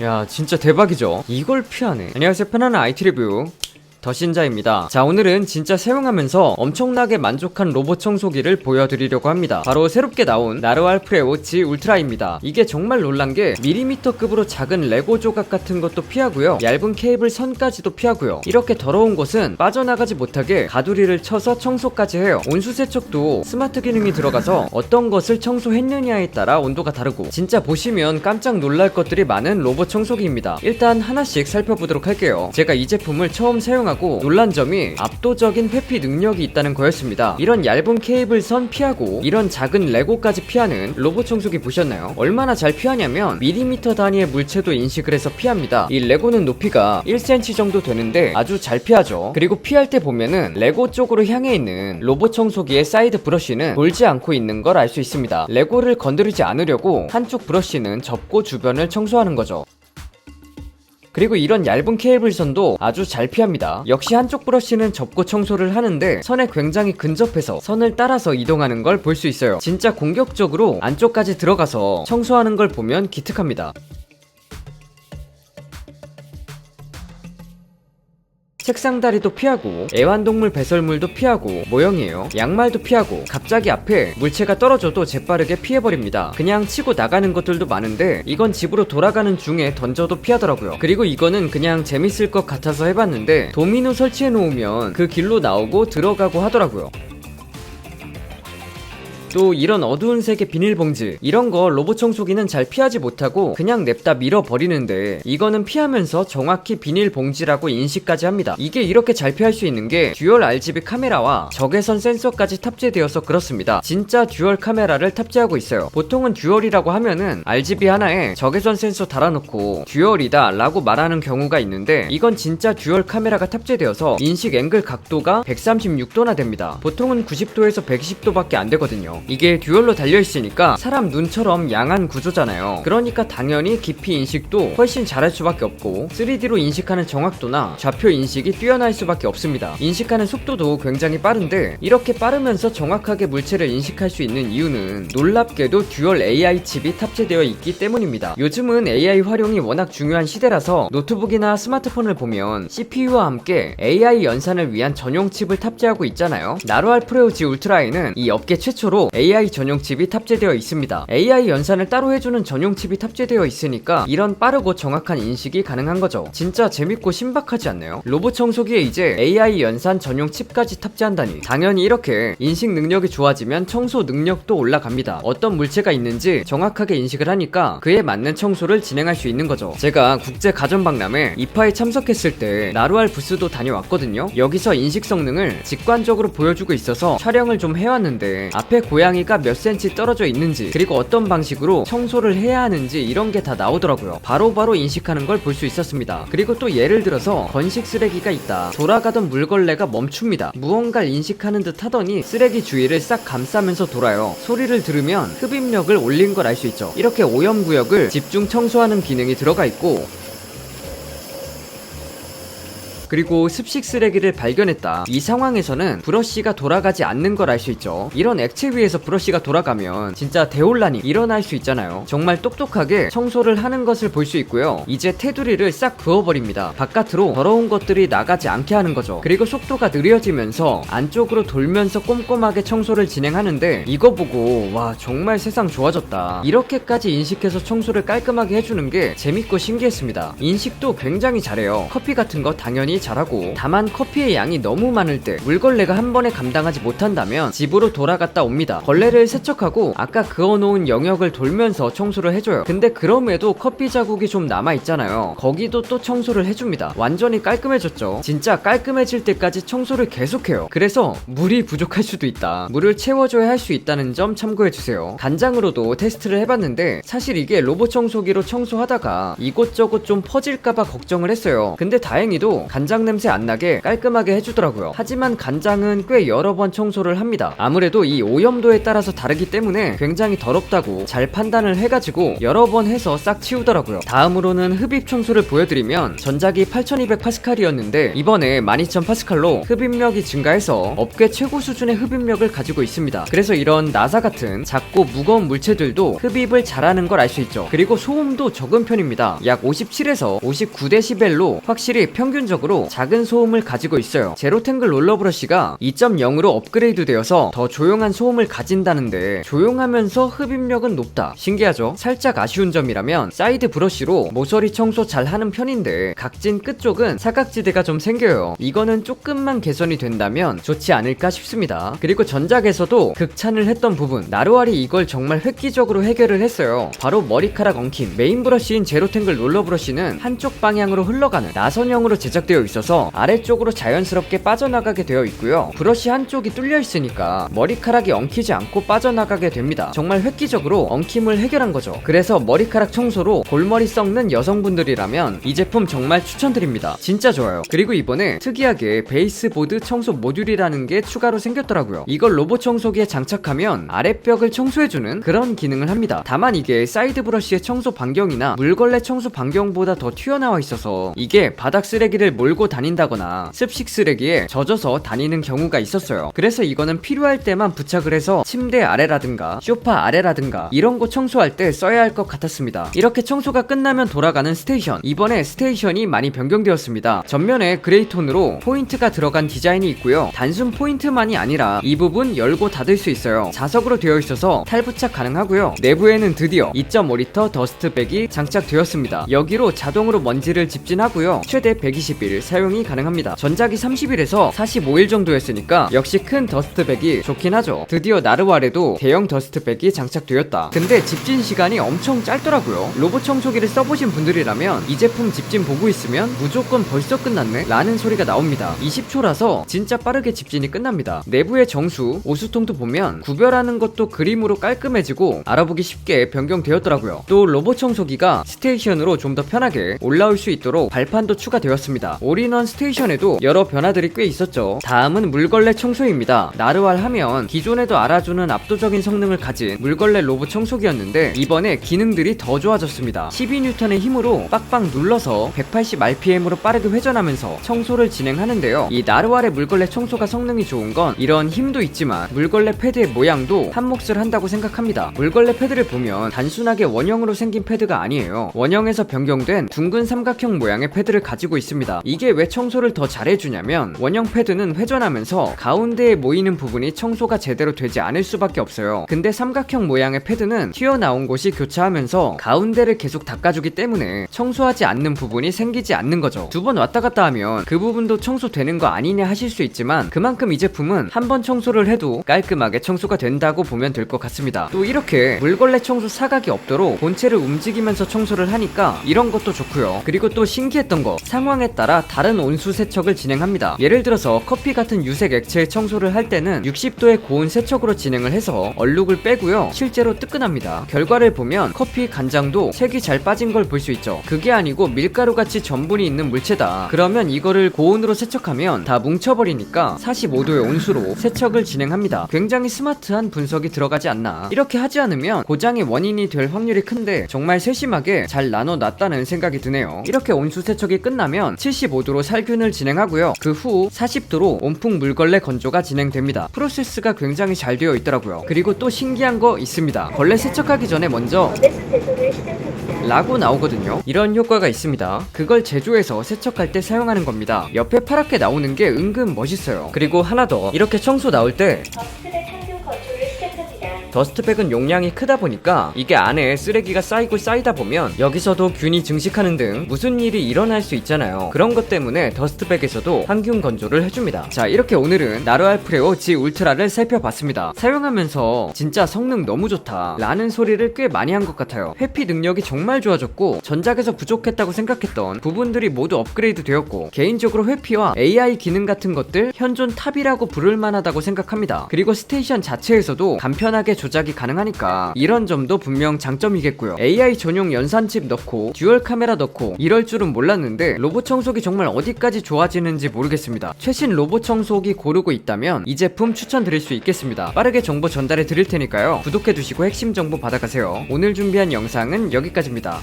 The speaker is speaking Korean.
야, 진짜 대박이죠? 이걸 피하네. 안녕하세요, 편안한 IT 리뷰 더신자입니다. 자, 오늘은 진짜 사용하면서 엄청나게 만족한 로봇 청소기를 보여드리려고 합니다. 바로 새롭게 나온 나르왈프레오 G 울트라입니다. 이게 정말 놀란게 밀리미터급으로 작은 레고 조각 같은 것도 피하고요, 얇은 케이블 선까지도 피하고요, 이렇게 더러운 곳은 빠져나가지 못하게 가두리를 쳐서 청소까지 해요. 온수 세척도 스마트 기능이 들어가서 어떤 것을 청소했느냐에 따라 온도가 다르고, 진짜 보시면 깜짝 놀랄 것들이 많은 로봇 청소기입니다. 일단 하나씩 살펴보도록 할게요. 제가 이 제품을 처음 사용하고 놀란 점이 압도적인 회피 능력이 있다는 거였습니다. 이런 얇은 케이블 선 피하고 이런 작은 레고까지 피하는 로봇 청소기 보셨나요? 얼마나 잘 피하냐면 밀리미터 단위의 물체도 인식을 해서 피합니다. 이 레고는 높이가 1cm 정도 되는데 아주 잘 피하죠. 그리고 피할 때 보면은 레고 쪽으로 향해 있는 로봇 청소기의 사이드 브러쉬는 돌지 않고 있는 걸 알 수 있습니다. 레고를 건드리지 않으려고 한쪽 브러쉬는 접고 주변을 청소하는 거죠. 그리고 이런 얇은 케이블 선도 아주 잘 피합니다. 역시 한쪽 브러쉬는 접고 청소를 하는데 선에 굉장히 근접해서 선을 따라서 이동하는 걸 볼 수 있어요. 진짜 공격적으로 안쪽까지 들어가서 청소하는 걸 보면 기특합니다. 책상 다리도 피하고, 애완동물 배설물도 피하고, 모형이에요. 양말도 피하고, 갑자기 앞에 물체가 떨어져도 재빠르게 피해버립니다. 그냥 치고 나가는 것들도 많은데 이건 집으로 돌아가는 중에 던져도 피하더라고요. 그리고 이거는 그냥 재밌을 것 같아서 해봤는데 도미노 설치해 놓으면 그 길로 나오고 들어가고 하더라고요. 또 이런 어두운 색의 비닐봉지, 이런거 로봇 청소기는 잘 피하지 못하고 그냥 냅다 밀어버리는데 이거는 피하면서 정확히 비닐봉지라고 인식까지 합니다. 이게 이렇게 잘 피할 수 있는게 듀얼 RGB 카메라와 적외선 센서까지 탑재되어서 그렇습니다. 진짜 듀얼 카메라를 탑재하고 있어요. 보통은 듀얼이라고 하면은 RGB 하나에 적외선 센서 달아놓고 듀얼이다 라고 말하는 경우가 있는데, 이건 진짜 듀얼 카메라가 탑재되어서 인식 앵글 각도가 136도나 됩니다. 보통은 90도에서 120도밖에 안 되거든요. 이게 듀얼로 달려있으니까 사람 눈처럼 양한 구조잖아요. 그러니까 당연히 깊이 인식도 훨씬 잘할 수밖에 없고, 3D로 인식하는 정확도나 좌표 인식이 뛰어날 수밖에 없습니다. 인식하는 속도도 굉장히 빠른데 이렇게 빠르면서 정확하게 물체를 인식할 수 있는 이유는 놀랍게도 듀얼 AI 칩이 탑재되어 있기 때문입니다. 요즘은 AI 활용이 워낙 중요한 시대라서 노트북이나 스마트폰을 보면 CPU와 함께 AI 연산을 위한 전용 칩을 탑재하고 있잖아요. 나르왈프레오 G 울트라에는 이 업계 최초로 AI 전용 칩이 탑재되어 있습니다. AI 연산을 따로 해주는 전용 칩이 탑재되어 있으니까 이런 빠르고 정확한 인식이 가능한 거죠. 진짜 재밌고 신박하지 않나요? 로봇 청소기에 이제 AI 연산 전용 칩까지 탑재한다니. 당연히 이렇게 인식 능력이 좋아지면 청소 능력도 올라갑니다. 어떤 물체가 있는지 정확하게 인식을 하니까 그에 맞는 청소를 진행할 수 있는 거죠. 제가 국제 가전박람회 이파에 참석했을 때 나루알 부스도 다녀왔거든요. 여기서 인식 성능을 직관적으로 보여주고 있어서 촬영을 좀 해왔는데, 앞에 고양이가 몇 cm 떨어져 있는지, 그리고 어떤 방식으로 청소를 해야 하는지 이런 게 다 나오더라고요. 바로바로 인식하는 걸 볼 수 있었습니다. 그리고 또 예를 들어서 건식 쓰레기가 있다. 돌아가던 물걸레가 멈춥니다. 무언가를 인식하는 듯 하더니 쓰레기 주위를 싹 감싸면서 돌아요. 소리를 들으면 흡입력을 올린 걸 알 수 있죠. 이렇게 오염구역을 집중 청소하는 기능이 들어가 있고, 그리고 습식 쓰레기를 발견했다. 이 상황에서는 브러쉬가 돌아가지 않는 걸 알 수 있죠. 이런 액체 위에서 브러쉬가 돌아가면 진짜 대혼란이 일어날 수 있잖아요. 정말 똑똑하게 청소를 하는 것을 볼 수 있고요. 이제 테두리를 싹 그어버립니다. 바깥으로 더러운 것들이 나가지 않게 하는 거죠. 그리고 속도가 느려지면서 안쪽으로 돌면서 꼼꼼하게 청소를 진행하는데, 이거 보고 와, 정말 세상 좋아졌다, 이렇게까지 인식해서 청소를 깔끔하게 해주는 게 재밌고 신기했습니다. 인식도 굉장히 잘해요. 커피 같은 거 당연히 잘하고, 다만 커피의 양이 너무 많을 때 물걸레가 한 번에 감당하지 못한다면 집으로 돌아갔다 옵니다. 걸레를 세척하고 아까 그어놓은 영역을 돌면서 청소를 해줘요. 근데 그럼에도 커피 자국이 좀 남아있잖아요. 거기도 또 청소를 해줍니다. 완전히 깔끔해졌죠. 진짜 깔끔해질 때까지 청소를 계속해요. 그래서 물이 부족할 수도 있다, 물을 채워줘야 할 수 있다는 점 참고해주세요. 간장으로도 테스트를 해봤는데 사실 이게 로봇 청소기로 청소하다가 이곳저곳 좀 퍼질까봐 걱정을 했어요. 근데 다행히도 간장 간장 냄새 안 나게 깔끔하게 해주더라고요. 하지만 간장은 꽤 여러 번 청소를 합니다. 아무래도 이 오염도에 따라서 다르기 때문에 굉장히 더럽다고 잘 판단을 해가지고 여러 번 해서 싹 치우더라고요. 다음으로는 흡입 청소를 보여드리면 전작이 8200파스칼이었는데 이번에 12000파스칼로 흡입력이 증가해서 업계 최고 수준의 흡입력을 가지고 있습니다. 그래서 이런 나사 같은 작고 무거운 물체들도 흡입을 잘하는 걸 알 수 있죠. 그리고 소음도 적은 편입니다. 약 57에서 59데시벨로 확실히 평균적으로 작은 소음을 가지고 있어요. 제로탱글 롤러브러쉬가 2.0으로 업그레이드 되어서 더 조용한 소음을 가진다는데 조용하면서 흡입력은 높다. 신기하죠? 살짝 아쉬운 점이라면 사이드 브러쉬로 모서리 청소 잘 하는 편인데 각진 끝쪽은 사각지대가 좀 생겨요. 이거는 조금만 개선이 된다면 좋지 않을까 싶습니다. 그리고 전작에서도 극찬을 했던 부분, 나루알이 이걸 정말 획기적으로 해결을 했어요. 바로 머리카락 엉킴. 메인 브러쉬인 제로탱글 롤러 브러쉬는 한쪽 방향으로 흘러가는 나선형으로 제작되어 있어서 아래쪽으로 자연스럽게 빠져나가게 되어 있고요. 브러쉬 한쪽이 뚫려 있으니까 머리카락이 엉키지 않고 빠져나가게 됩니다. 정말 획기적으로 엉킴을 해결한 거죠. 그래서 머리카락 청소로 골머리 썩는 여성분들이라면 이 제품 정말 추천드립니다. 진짜 좋아요. 그리고 이번에 특이하게 베이스보드 청소 모듈이라는 게 추가로 생겼더라고요. 이걸 로봇 청소기에 장착하면 아랫벽을 청소해주는 그런 기능을 합니다. 다만 이게 사이드 브러쉬의 청소 반경이나 물걸레 청소 반경보다 더 튀어나와 있어서 이게 바닥 쓰레기를 몰고 다닌다거나 습식 쓰레기에 젖어서 다니는 경우가 있었어요. 그래서 이거는 필요할 때만 부착을 해서 침대 아래라든가 소파 아래라든가 이런 곳 청소할 때 써야 할 것 같았습니다. 이렇게 청소가 끝나면 돌아가는 스테이션. 이번에 스테이션이 많이 변경되었습니다. 전면에 그레이톤으로 포인트가 들어간 디자인이 있고요. 단순 포인트만이 아니라 이 부분 열고 닫을 수 있어요. 자석으로 되어 있어서 탈부착 가능하고요. 내부에는 드디어 2.5리터 더스트백이 장착되었습니다. 여기로 자동으로 먼지를 집진하고요. 최대 120일 사용이 가능합니다. 전작이 30일에서 45일 정도였으니까 역시 큰 더스트백이 좋긴 하죠. 드디어 나르왈에도 대형 더스트백이 장착되었다. 근데 집진 시간이 엄청 짧더라고요. 로봇 청소기를 써보신 분들이라면 이 제품 집진 보고 있으면 무조건 벌써 끝났네? 라는 소리가 나옵니다. 20초라서 진짜 빠르게 집진이 끝납니다. 내부의 정수, 오수통도 보면 구별하는 것도 그림으로 깔끔해지고 알아보기 쉽게 변경되었더라고요. 또 로봇 청소기가 스테이션으로 좀 더 편하게 올라올 수 있도록 발판도 추가되었습니다. 올인원 스테이션에도 여러 변화들이 꽤 있었죠. 다음은 물걸레 청소입니다. 나르왈 하면 기존에도 알아주는 압도적인 성능을 가진 물걸레 로봇 청소기였는데 이번에 기능들이 더 좋아졌습니다. 12N의 힘으로 빡빡 눌러서 180rpm으로 빠르게 회전하면서 청소를 진행하는데요. 이 나르왈의 물걸레 청소가 성능이 좋은 건 이런 힘도 있지만 물걸레 패드의 모양도 한 몫을 한다고 생각합니다. 물걸레 패드를 보면 단순하게 원형으로 생긴 패드가 아니에요. 원형에서 변경된 둥근 삼각형 모양의 패드를 가지고 있습니다. 이게 왜 청소를 더 잘해주냐면 원형 패드는 회전하면서 가운데에 모이는 부분이 청소가 제대로 되지 않을 수밖에 없어요. 근데 삼각형 모양의 패드는 튀어나온 곳이 교차하면서 가운데를 계속 닦아주기 때문에 청소하지 않는 부분이 생기지 않는 거죠. 두 번 왔다 갔다 하면 그 부분도 청소되는 거 아니냐 하실 수 있지만 그만큼 이 제품은 한 번 청소를 해도 깔끔하게 청소가 된다고 보면 될 것 같습니다. 또 이렇게 물걸레 청소 사각이 없도록 본체를 움직이면서 청소를 하니까 이런 것도 좋고요. 그리고 또 신기했던 거, 상황에 따라 다른 온수 세척을 진행합니다. 예를 들어서 커피 같은 유색 액체의 청소를 할 때는 60도의 고온 세척으로 진행을 해서 얼룩을 빼고요. 실제로 뜨끈합니다. 결과를 보면 커피 간장도 색이 잘 빠진 걸 볼 수 있죠. 그게 아니고 밀가루같이 전분이 있는 물체다. 그러면 이거를 고온으로 세척하면 다 뭉쳐버리니까 45도의 온수로 세척을 진행합니다. 굉장히 스마트한 분석이 들어가지 않나. 이렇게 하지 않으면 고장의 원인이 될 확률이 큰데 정말 세심하게 잘 나눠놨다는 생각이 드네요. 이렇게 온수 세척이 끝나면 75도로 살균을 진행하고요. 그 후 40도로 온풍 물걸레 건조가 진행됩니다. 프로세스가 굉장히 잘 되어 있더라고요. 그리고 또 신기한 거 있습니다. 걸레 세척하기 전에 먼저 라고 나오거든요. 이런 효과가 있습니다. 그걸 제조해서 세척할 때 사용하는 겁니다. 옆에 파랗게 나오는 게 은근 멋있어요. 그리고 하나 더, 이렇게 청소 나올 때 더스트백은 용량이 크다 보니까 이게 안에 쓰레기가 쌓이고 쌓이다 보면 여기서도 균이 증식하는 등 무슨 일이 일어날 수 있잖아요. 그런 것 때문에 더스트백에서도 항균 건조를 해줍니다. 자, 이렇게 오늘은 나루알 프레오 G 울트라를 살펴봤습니다. 사용하면서 진짜 성능 너무 좋다 라는 소리를 꽤 많이 한 것 같아요. 회피 능력이 정말 좋아졌고 전작에서 부족했다고 생각했던 부분들이 모두 업그레이드 되었고 개인적으로 회피와 AI 기능 같은 것들 현존 탑이라고 부를 만하다고 생각합니다. 그리고 스테이션 자체에서도 간편하게 조작이 가능하니까 이런 점도 분명 장점이겠고요. AI 전용 연산칩 넣고 듀얼 카메라 넣고 이럴 줄은 몰랐는데 로봇 청소기 정말 어디까지 좋아지는지 모르겠습니다. 최신 로봇 청소기 고르고 있다면 이 제품 추천드릴 수 있겠습니다. 빠르게 정보 전달해 드릴 테니까요. 구독해 두시고 핵심 정보 받아가세요. 오늘 준비한 영상은 여기까지입니다.